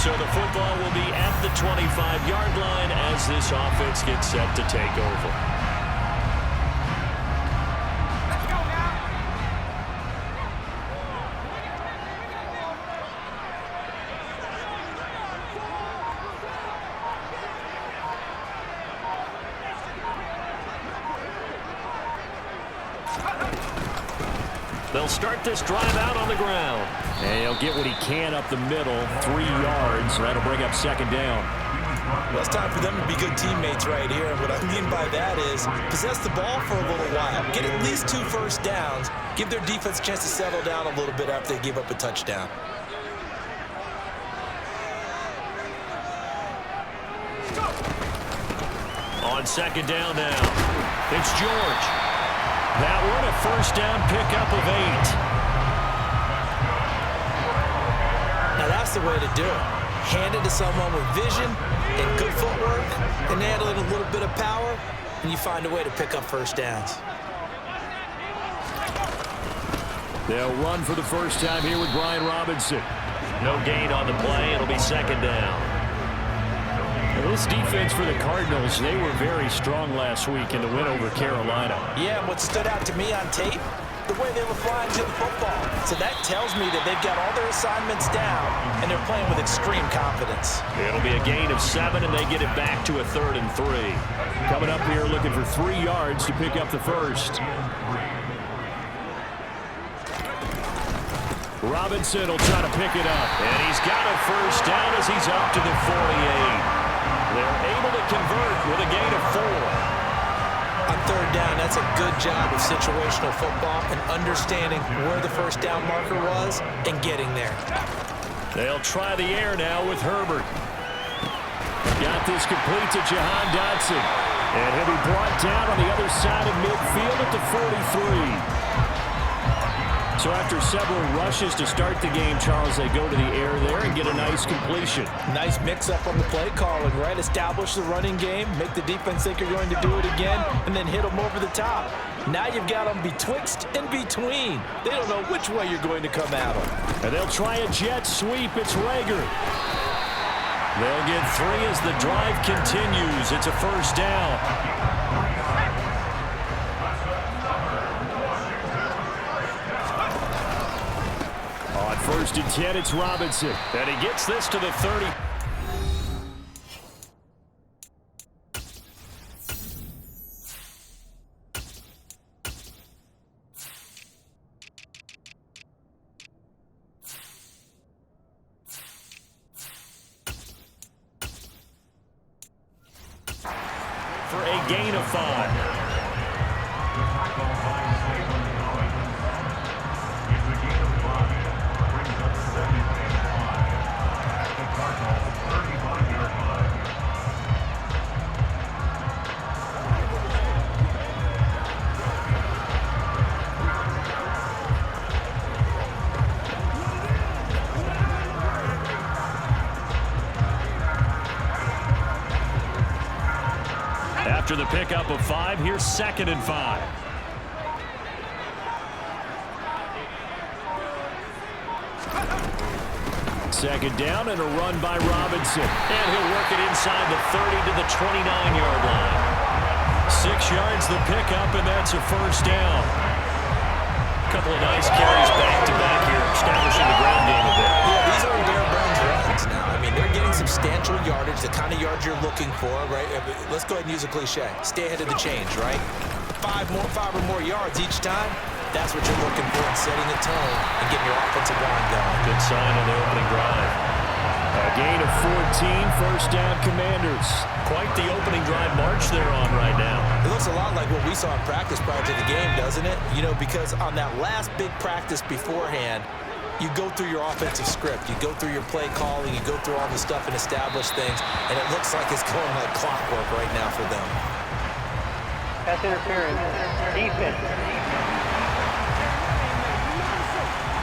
So the football will be at the 25-yard line as this offense gets set to take over. They'll start this drive out on the ground. And he'll get what he can up the middle, 3 yards. That'll bring up second down. Well, it's time for them to be good teammates right here. What I mean by that is possess the ball for a little while. Get at least 2 first downs. Give their defense a chance to settle down a little bit after they give up a touchdown. On second down now, it's George. That one a first down pickup of 8. Now that's the way to do it. Hand it to someone with vision and good footwork and handle it a little bit of power, and you find a way to pick up first downs. They'll run for the first time here with Brian Robinson. No gain on the play. It'll be second down. This defense for the Cardinals, they were very strong last week in the win over Carolina. Yeah, and what stood out to me on tape, the way they were flying to the football. So that tells me that they've got all their assignments down, and they're playing with extreme confidence. It'll be a gain of 7, and they get it back to a 3rd and 3. Coming up here looking for 3 yards to pick up the first. Robinson will try to pick it up, and he's got a first down as he's up to the 48. They're able to convert with a gain of 4. On third down, that's a good job of situational football and understanding where the first down marker was and getting there. They'll try the air now with Herbert. Got this complete to Jahan Dotson. And he'll be brought down on the other side of midfield at the 43. So after several rushes to start the game, Charles, they go to the air there and get a nice completion. Nice mix-up on the play calling, right? Establish the running game, make the defense think you're going to do it again, and then hit them over the top. Now you've got them betwixt and between. They don't know which way you're going to come at them. And they'll try a jet sweep. It's Rager. They'll get 3 as the drive continues. It's a first down. On 1st and 10, it's Robinson. And he gets this to the 30. For a gain of 5. After the pickup of 5, here's 2nd and 5. Second down and a run by Robinson. And he'll work it inside the 30 to the 29-yard line. 6 yards the pickup, and that's a first down. A couple of nice carries back-to-back here, establishing the ground game a bit. Yeah, these are bare bones runs now. I mean, they're getting substantial yardage, the kind of yards you're looking for, right? Let's go ahead and use a cliche. Stay ahead of the change, right? 5 or more yards each time. That's what you're looking for in setting a tone and getting your offensive line going. Good sign of the opening drive. A gain of 14, first down Commanders. Quite the opening drive march they're on right now. It looks a lot like what we saw in practice prior to the game, doesn't it? You know, because on that last big practice beforehand, you go through your offensive script. You go through your play calling. You go through all the stuff and establish things. And it looks like it's going like clockwork right now for them. Pass interference. Defense.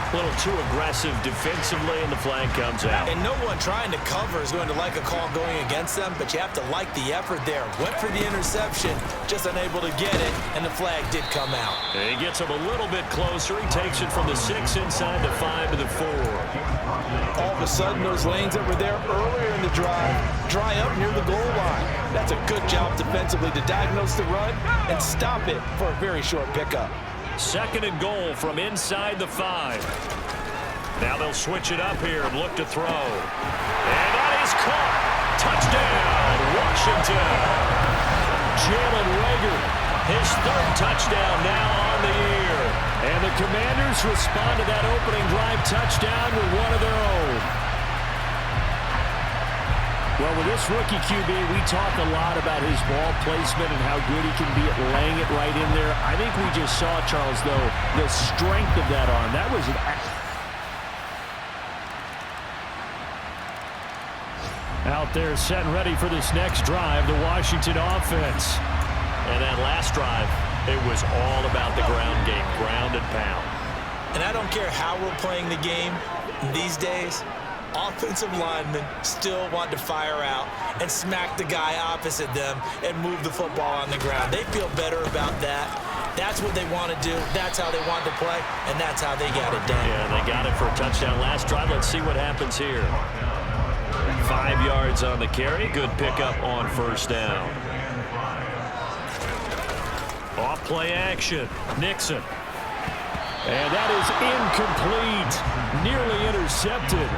A little too aggressive defensively, and the flag comes out. And no one trying to cover is going to like a call going against them, but you have to like the effort there. Went for the interception, just unable to get it, and the flag did come out. And he gets him a little bit closer. He takes it from the 6 inside the 5 to the 4. All a sudden, those lanes that were there earlier in the drive dry up near the goal line. That's a good job defensively to diagnose the run and stop it for a very short pickup. 2nd and goal from inside the 5. Now they'll switch it up here and look to throw. And that is caught. Touchdown, Washington. Jalen Reagor, his 3rd touchdown now on the year. And the Commanders respond to that opening drive touchdown with one of their own. Well, with this rookie QB, we talk a lot about his ball placement and how good he can be at laying it right in there. I think we just saw, Charles, though, the strength of that arm. That was an... Out there set and ready for this next drive, the Washington offense. And that last drive, it was all about the ground game, ground and pound. And I don't care how we're playing the game these days, offensive linemen still want to fire out and smack the guy opposite them and move the football on the ground. They feel better about that. That's what they want to do. That's how they want to play, and that's how they got it done. Yeah, they got it for a touchdown last drive. Let's see what happens here. 5 yards on the carry. Good pickup on 1st down. Off play action. Nixon. And that is incomplete. Nearly intercepted.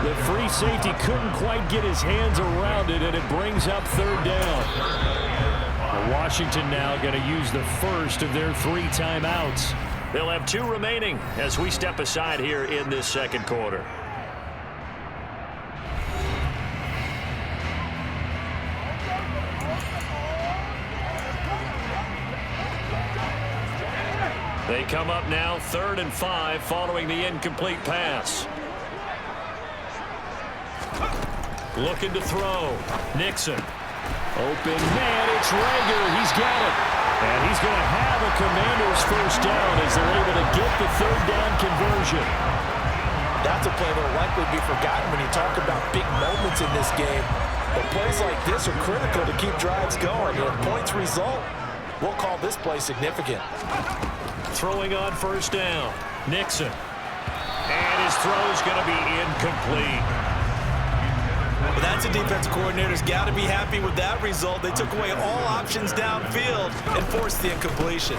The free safety couldn't quite get his hands around it, and it brings up 3rd down. Washington now going to use the first of their 3 timeouts. They'll have 2 remaining as we step aside here in this 2nd quarter. They come up now 3rd and 5 following the incomplete pass. Looking to throw. Nixon. Open man, it's Reagor. He's got it. And he's going to have a Commanders 1st down as they're able to get the 3rd down conversion. That's a play that will likely be forgotten when you talk about big moments in this game. But plays like this are critical to keep drives going. And if points result, we'll call this play significant. Throwing on 1st down. Nixon. And his throw's going to be incomplete. Well, that's a defense coordinator's got to be happy with that result. They took away all options downfield and forced the incompletion.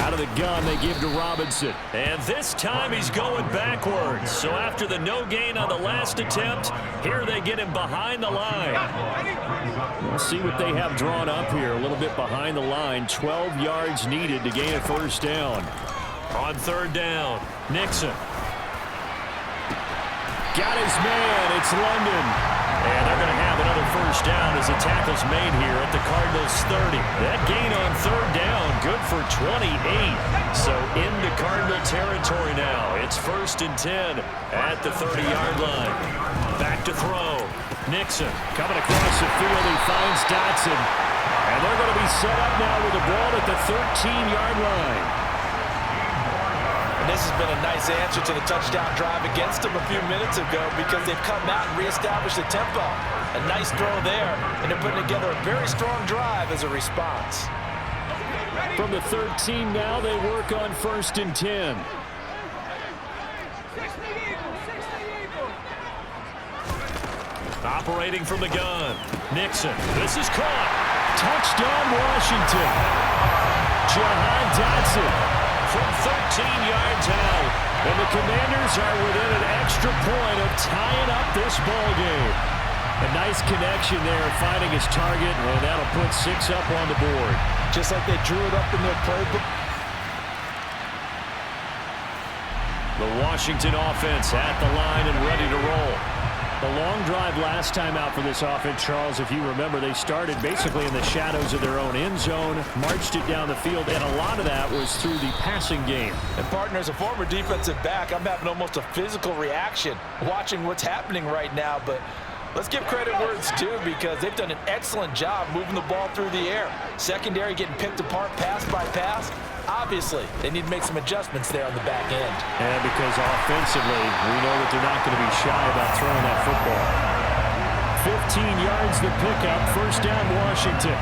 Out of the gun, they give to Robinson. And this time he's going backwards. So after the no gain on the last attempt, here they get him behind the line. We'll see what they have drawn up here. A little bit behind the line. 12 yards needed to gain a 1st down. On 3rd down, Nixon. Got his man. It's London. And they're going to have another 1st down as the tackle's made here at the Cardinals 30. That gain on 3rd down, good for 28. So into Cardinal territory now. It's 1st and 10 at the 30-yard line. Back to throw. Nixon coming across the field. He finds Dotson. And they're going to be set up now with the ball at the 13-yard line. This has been a nice answer to the touchdown drive against them a few minutes ago because they've come out and reestablished the tempo. A nice throw there, and they're putting together a very strong drive as a response. From the 13 now, they work on 1st and 10. Operating from the gun. Nixon. This is caught. Touchdown, Washington. Jahan Dotson. From 13 yards out. And the Commanders are within an extra point of tying up this ball game. A nice connection there, finding his target, and that'll put 6 up on the board. Just like they drew it up in their playbook. The Washington offense at the line and ready to roll. The long drive last time out for this offense, Charles, if you remember, they started basically in the shadows of their own end zone, marched it down the field, and a lot of that was through the passing game. And partner, as a former defensive back, I'm having almost a physical reaction watching what's happening right now, but let's give credit where it's due because they've done an excellent job moving the ball through the air. Secondary getting picked apart pass by pass. Obviously, they need to make some adjustments there on the back end. And because offensively, we know that they're not going to be shy about throwing that football. 15 yards the pickup, 1st down Washington.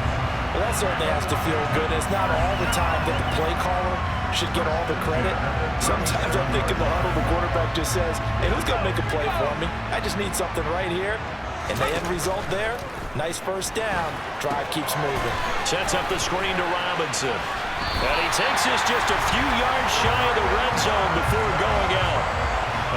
Well, that certainly has to feel good. It's not all the time that the play caller should get all the credit. Sometimes I think in the huddle, the quarterback just says, hey, who's going to make a play for me? I just need something right here. And the end result there, nice first down. Drive keeps moving. Sets up the screen to Robinson. And he takes this just a few yards shy of the red zone before going out.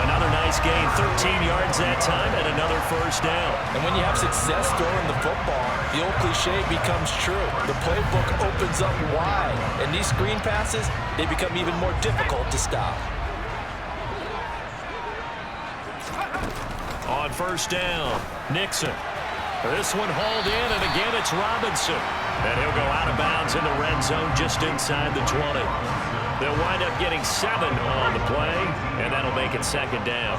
Another nice gain, 13 yards that time, and another first down. And when you have success throwing the football, the old cliche becomes true. The playbook opens up wide, and these screen passes, they become even more difficult to stop. On first down, Nixon. This one hauled in, and again it's Robinson. And he'll go out of bounds in the red zone just inside the 20. They'll wind up getting 7 on the play, and that'll make it second down.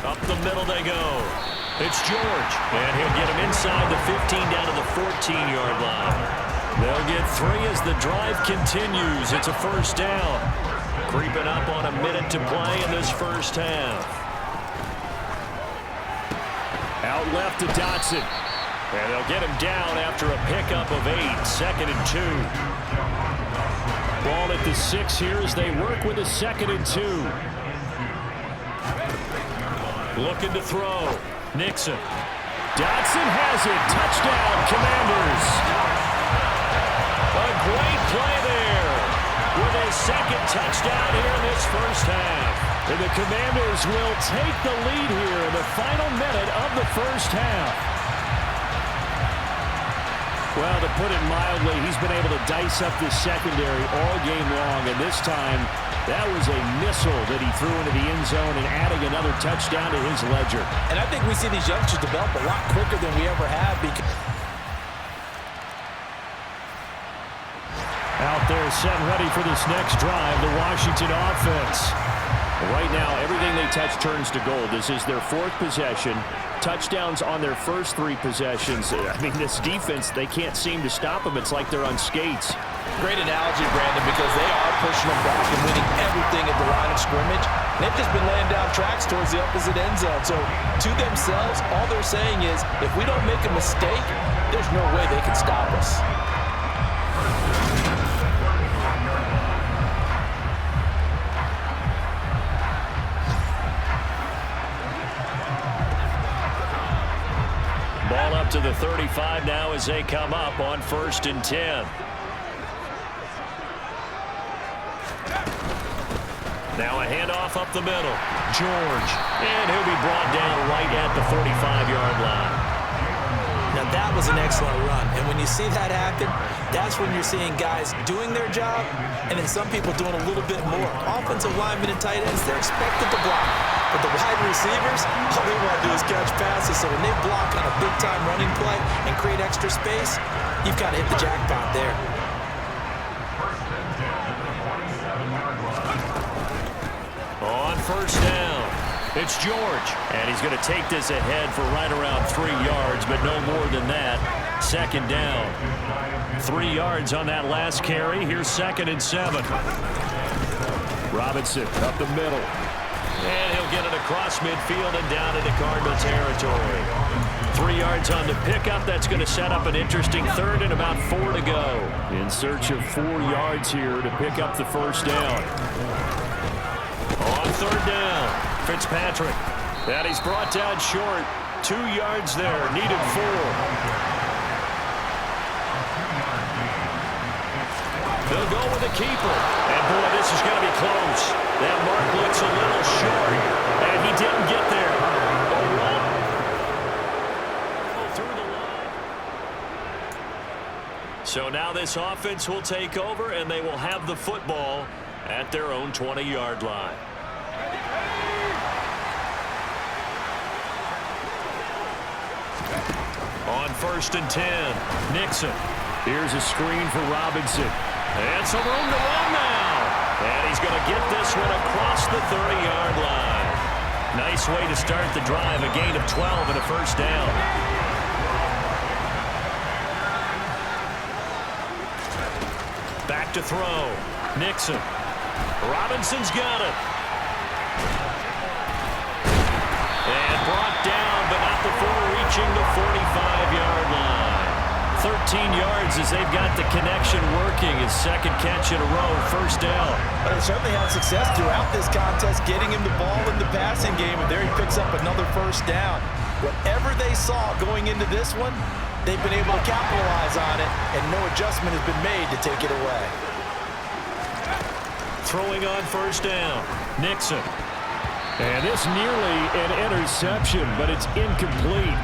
Up the middle they go. It's George, and he'll get him inside the 15 down to the 14-yard line. They'll get 3 as the drive continues. It's a first down. Creeping up on a minute to play in this first half. Out left to Dotson. And they'll get him down after a pickup of 8, 2nd and 2. Ball at the 6 here as they work with a 2nd and 2. Looking to throw. Nixon. Dotson has it. Touchdown, Commanders. A great play there with a 2nd touchdown here in this first half. And the Commanders will take the lead here in the final minute of the first half. Well, to put it mildly, he's been able to dice up this secondary all game long, and this time that was a missile that he threw into the end zone and adding another touchdown to his ledger. And I think we see these youngsters develop a lot quicker than we ever have. Out there set ready for this next drive, the Washington offense. Right now, everything they touch turns to gold. This is their 4th possession. Touchdowns on their first 3 possessions. I mean, this defense, they can't seem to stop them. It's like they're on skates. Great analogy, Brandon, because they are pushing them back and winning everything at the line of scrimmage. They've just been laying down tracks towards the opposite end zone. So, to themselves, all they're saying is, if we don't make a mistake, there's no way they can stop us. Ball up to the 35 now as they come up on 1st and 10. Now a handoff up the middle. George. And he'll be brought down right at the 45-yard line. Now that was an excellent run. And when you see that happen, that's when you're seeing guys doing their job and then some people doing a little bit more. Offensive linemen and tight ends, they're expected to block. But the wide receivers, all they want to do is catch passes. So when they block on a big-time running play and create extra space, you've got to hit the jackpot there. On first down, it's George. And he's going to take this ahead for right around 3 yards, but no more than that. 2nd down. 3 yards on that last carry. Here's 2nd and 7. Robinson up the middle. And he'll get it across midfield and down into Cardinal territory. 3 yards on the pickup. That's going to set up an interesting 3rd and about 4 to go. In search of 4 yards here to pick up the first down. On 3rd down, Fitzpatrick. And he's brought down short. 2 yards there. Needed 4. They'll go with the keeper. And, boy, this is going to be close. That mark looks a little short. And he didn't get there. Through the line. So now this offense will take over, and they will have the football at their own 20-yard line. On 1st and 10, Nixon. Here's a screen for Robinson. And some room to run now. And he's going to get this one across the 30-yard line. Nice way to start the drive. A gain of 12 and a first down. Back to throw. Nixon. Robinson's got it. And brought down, but not before reaching the 45. 13 yards as they've got the connection working. His second catch in a row, first down. But they certainly had success throughout this contest, getting him the ball in the passing game, and there he picks up another first down. Whatever they saw going into this one, they've been able to capitalize on it, and no adjustment has been made to take it away. Throwing on first down, Nixon. And this nearly an interception, but it's incomplete.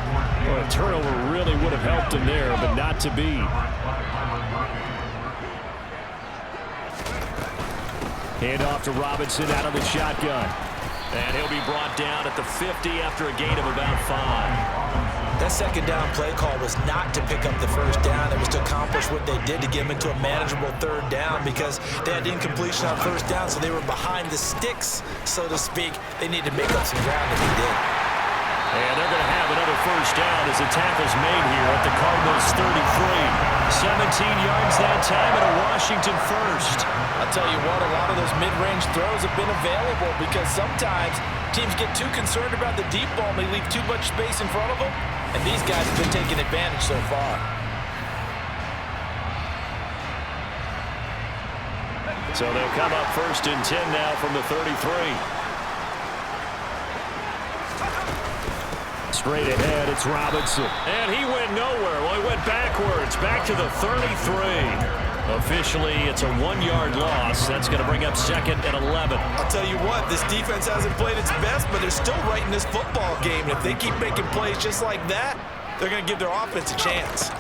Well, a turnover really would have helped him there, but not to be. Hand off to Robinson out of the shotgun. And he'll be brought down at the 50 after a gain of about 5. That second down play call was not to pick up the first down. It was to accomplish what they did to get him into a manageable third down because they had incompletion on first down, so they were behind the sticks, so to speak. They needed to make up some ground, and they did. And they're going to have another first down as the tackle's made here at the Cardinals 33. 17 yards that time and a Washington first. I'll tell you what, a lot of those mid-range throws have been available because sometimes teams get too concerned about the deep ball and they leave too much space in front of them, and these guys have been taking advantage so far. So they'll come up first and 10 now from the 33. Straight ahead, it's Robinson. And he went nowhere. Well, he went backwards, back to the 33. Officially, it's a 1-yard loss. That's going to bring up second and 11. I'll tell you what, this defense hasn't played its best, but they're still right in this football game. And if they keep making plays just like that, they're going to give their offense a chance.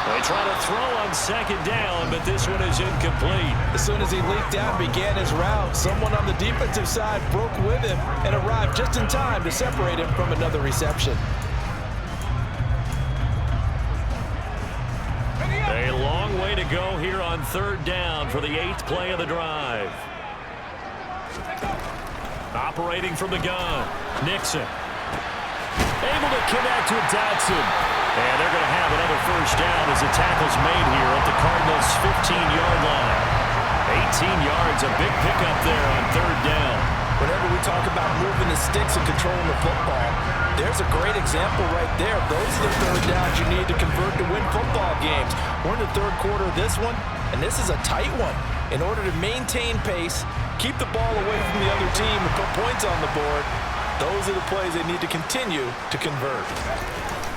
They try to throw on second down, but this one is incomplete. As soon as he leaked out and began his route, someone on the defensive side broke with him and arrived just in time to separate him from another reception. A long way to go here on third down for the 8th play of the drive. Operating from the gun, Nixon. Able to connect with Dotson. And they're going to have another first down as the tackle's made here at the Cardinals' 15-yard line. 18 yards, a big pickup there on third down. Whenever we talk about moving the sticks and controlling the football, there's a great example right there. Those are the third downs you need to convert to win football games. We're in the third quarter of this one, and this is a tight one. In order to maintain pace, keep the ball away from the other team, and put points on the board, those are the plays they need to continue to convert.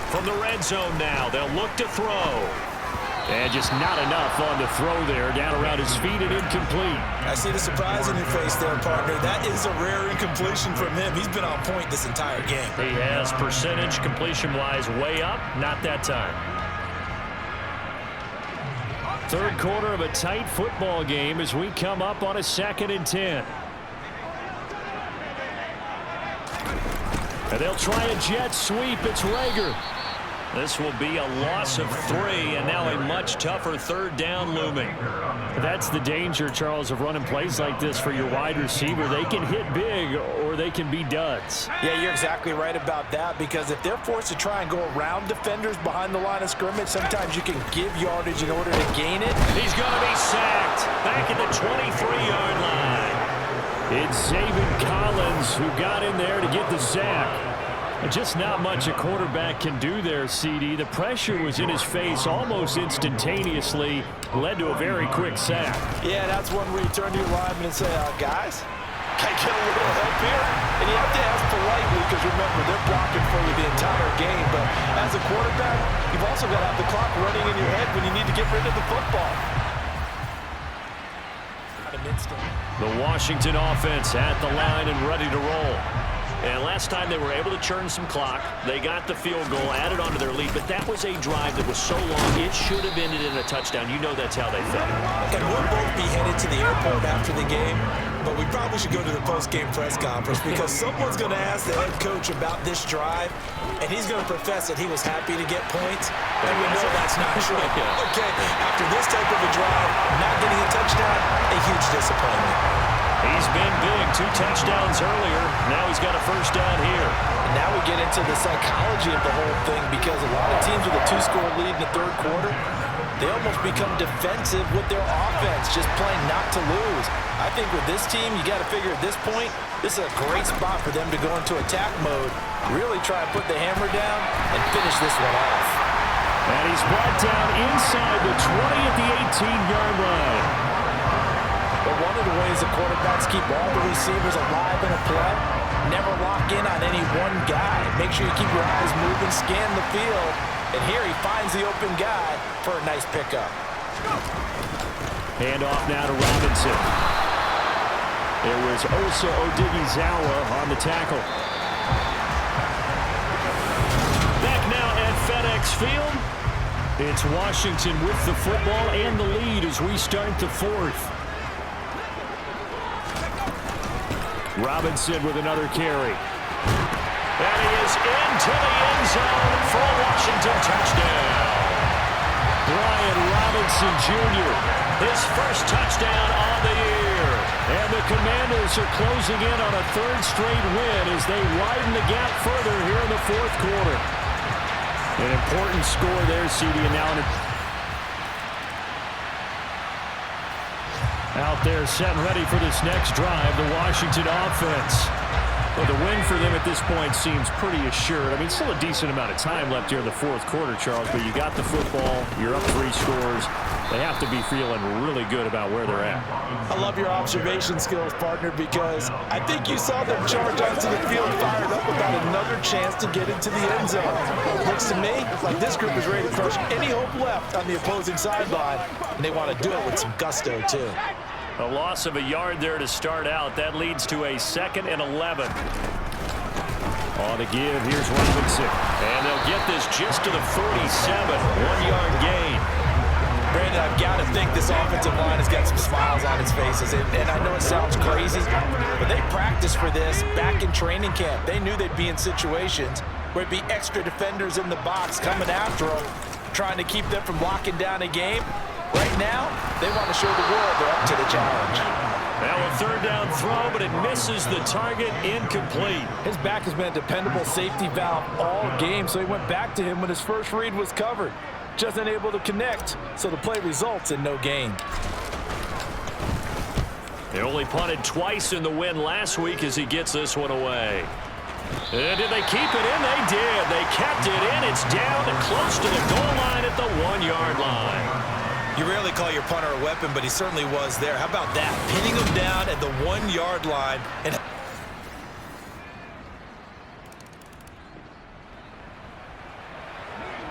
From the red zone now, they'll look to throw. And just not enough on the throw there, down around his feet and incomplete. I see the surprise in your face there, partner. That is a rare incompletion from him. He's been on point this entire game. He has percentage completion-wise way up, not that time. Third quarter of a tight football game as we come up on a 2nd and 10. And they'll try a jet sweep. It's Rager. This will be a loss of 3, and now a much tougher third down looming. That's the danger, Charles, of running plays like this for your wide receiver. They can hit big or they can be duds. Yeah, you're exactly right about that, because if they're forced to try and go around defenders behind the line of scrimmage, sometimes you can give yardage in order to gain it. He's going to be sacked back at the 23-yard line. It's Zaven Collins who got in there to get the sack. Just not much a quarterback can do there, CD. The pressure was in his face almost instantaneously, led to a very quick sack. Yeah, that's one where you turn to your lineman and say, guys, can I get a little help here? And you have to ask politely, because remember, they're blocking for you the entire game. But as a quarterback, you've also got to have the clock running in your head when you need to get rid of the football. The Washington offense at the line and ready to roll. And last time they were able to churn some clock. They got the field goal, added onto their lead, but that was a drive that was so long, it should have ended in a touchdown. You know that's how they felt. And we'll both be headed to the airport after the game, but we probably should go to the post-game press conference because someone's going to ask the head coach about this drive, and he's going to profess that he was happy to get points, and we know that's not true. Okay, after this type of a drive, not getting a touchdown, a huge disappointment. He's been big, 2 touchdowns earlier. Now he's got a first down here. And now we get into the psychology of the whole thing, because a lot of teams with a 2-score lead in the third quarter, they almost become defensive with their offense, just playing not to lose. I think with this team, you got to figure at this point, this is a great spot for them to go into attack mode, really try and put the hammer down and finish this one off. And he's brought down inside the 20 at the 18-yard line. But one of the ways the quarterbacks keep all the receivers alive in a play, never lock in on any one guy. Make sure you keep your eyes moving, scan the field, and here he finds the open guy for a nice pickup. Hand off now to Robinson. It was Osa Odighizuwa on the tackle. Back now at FedEx Field. It's Washington with the football and the lead as we start the fourth. Robinson with another carry. And he is into the end zone for a Washington touchdown. Brian Robinson Jr., his first touchdown on the year. And the Commanders are closing in on a third straight win as they widen the gap further here in the fourth quarter. An important score there, CD, and now out there set and ready for this next drive, the Washington offense. Well, the win for them at this point seems pretty assured. I mean, still a decent amount of time left here in the fourth quarter, Charles, but you got the football, you're up 3 scores. They have to be feeling really good about where they're at. I love your observation skills, partner, because I think you saw them charge onto the field fired up about another chance to get into the end zone. Looks to me like this group is ready to crush any hope left on the opposing sideline, and they want to do it with some gusto, too. A loss of a yard there to start out. That leads to a 2nd and 11. On the give, here's Robinson. And they'll get this just to the 47. 1-yard gain. Brandon, I've got to think this offensive line has got some smiles on its faces. And I know it sounds crazy, but they practiced for this back in training camp. They knew they'd be in situations where it'd be extra defenders in the box coming after them, trying to keep them from locking down a game. Right now, they want to show the world they're up to the challenge. Now a 3rd down throw, but it misses the target, incomplete. His back has been a dependable safety valve all game, so he went back to him when his first read was covered. Just unable to connect, so the play results in no gain. They only punted twice in the win last week as he gets this one away. And did they keep it in? They did. They kept it in. It's down and close to the goal line at the 1-yard line. You rarely call your punter a weapon, but he certainly was there. How about that? Pinning him down at the 1-yard line. And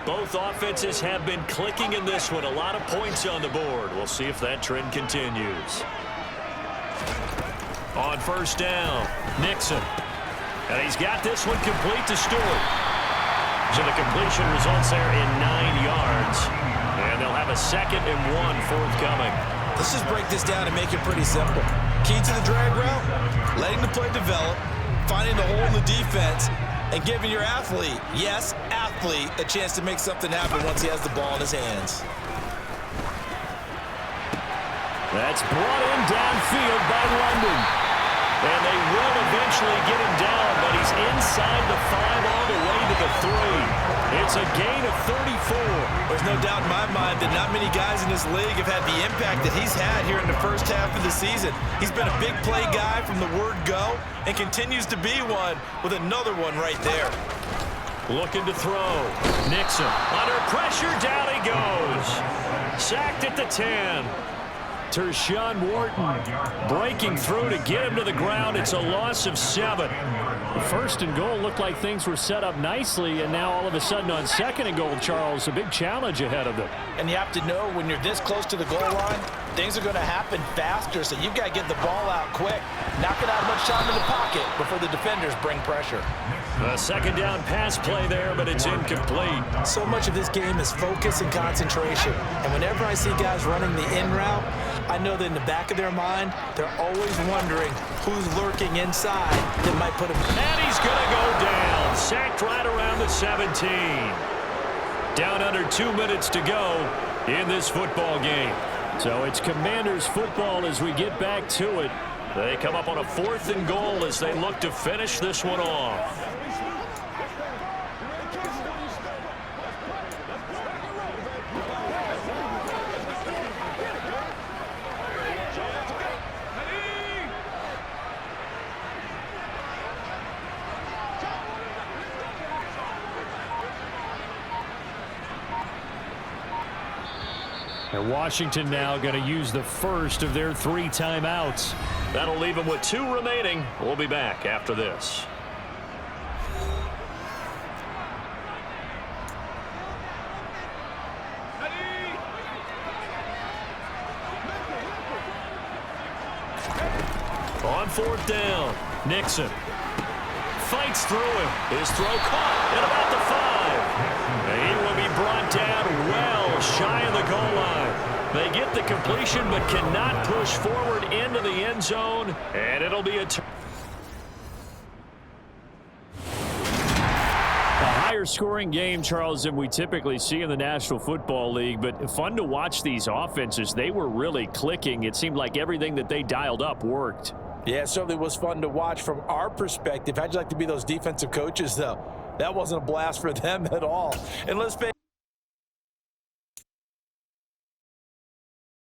both offenses have been clicking in this one. A lot of points on the board. We'll see if that trend continues. On 1st down, Nixon. And he's got this one complete to Stewart. So the completion results there in 9 yards. And they'll have a 2nd and 1 forthcoming. Let's just break this down and make it pretty simple. Key to the drag route, letting the play develop, finding the hole in the defense, and giving your athlete, yes, athlete, a chance to make something happen once he has the ball in his hands. That's brought in downfield by London. And they will eventually get him down, but he's inside the 5 all the way to the 3. It's a gain of 34. There's no doubt in my mind that not many guys in this league have had the impact that he's had here in the first half of the season. He's been a big play guy from the word go and continues to be one with another one right there. Looking to throw. Nixon under pressure. Down he goes. Sacked at the 10. Tershawn Wharton breaking through to get him to the ground. It's a loss of 7. 1st and goal looked like things were set up nicely, and now all of a sudden on 2nd and goal, Charles, a big challenge ahead of them. And you have to know when you're this close to the goal line, things are going to happen faster, so you've got to get the ball out quick. Not going to have much time in the pocket before the defenders bring pressure. A 2nd down pass play there, but it's incomplete. So much of this game is focus and concentration. And whenever I see guys running the in route, I know that in the back of their mind, they're always wondering who's lurking inside that might put him. And he's going to go down. Sacked right around the 17. Down under 2 minutes to go in this football game. So it's Commanders football as we get back to it. They come up on a 4th and goal as they look to finish this one off. And Washington now going to use the first of their 3 timeouts. That'll leave them with 2 remaining. We'll be back after this. On 4th down, Nixon fights through him. His throw caught at about the 5. And he will be brought down well shy of the goal line. They get the completion but cannot push forward into the end zone, and it'll be a higher scoring game, Charles, than we typically see in the National Football League, but fun to watch these offenses. They were really clicking. It seemed like everything that they dialed up worked. Yeah, it certainly was fun to watch from our perspective. How'd you like to be those defensive coaches, though? That wasn't a blast for them at all. And let's face